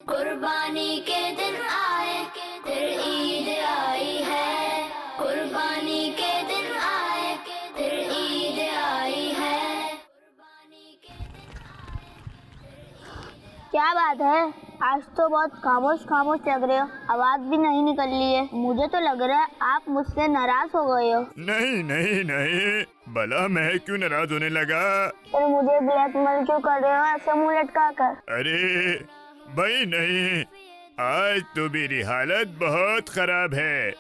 कुर्बानी के दिन आए, फिर ईद आई है। कुर्बानी के दिन आए, फिर ईद आई है। क्या बात है, आज तो बहुत खामोश खामोश लग रहे हो, आवाज भी नहीं निकल रही है। मुझे तो लग रहा है आप मुझसे नाराज हो गए हो। नहीं नहीं नहीं, भला मैं क्यों नाराज होने लगा? फिर मुझे ब्लैकमेल क्यों कर रहे हो ऐसे मुंह लटका कर? अरे भाई नहीं, आज तो मेरी हालत बहुत खराब है।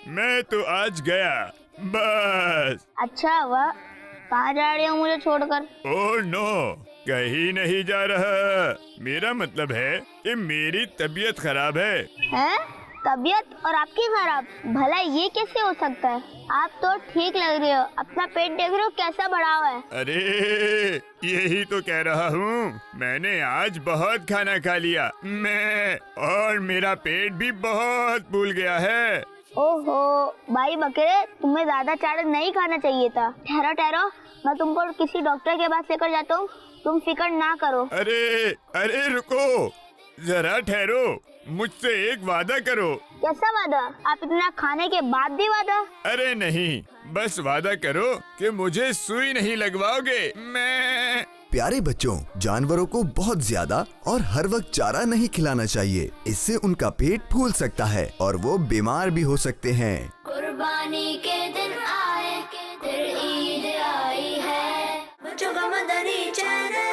मैं तो आज गया बस। अच्छा वाह, कहाँ जा रहे हो मुझे छोड़कर? ओह नो, कहीं नहीं जा रहा। मेरा मतलब है कि मेरी तबीयत खराब है। हैं? तबीयत और आपकी खराब? भला ये कैसे हो सकता है? आप तो ठीक लग रहे हो, अपना पेट देख रहे हो कैसा बढ़ा हुआ है। अरे यही तो कह रहा हूँ, मैंने आज बहुत खाना खा लिया और मेरा पेट भी बहुत फूल गया है। ओहो भाई बकरे, तुम्हें ज्यादा चावल नहीं खाना चाहिए था। ठहरो ठहरो, मैं तुमको किसी डॉक्टर के पास लेकर जाता हूँ, तुम फिक्र ना करो। अरे रुको, जरा ठहरो, मुझसे एक वादा करो। कैसा वादा? आप इतना खाने के बाद भी वादा? अरे नहीं, बस वादा करो कि मुझे सुई नहीं लगवाओगे। प्यारे बच्चों, जानवरों को बहुत ज्यादा और हर वक्त चारा नहीं खिलाना चाहिए। इससे उनका पेट फूल सकता है और वो बीमार भी हो सकते हैं। कुर्बानी के दिन आए, फिर ईद आई है। बच्चों का मदनी चैनल।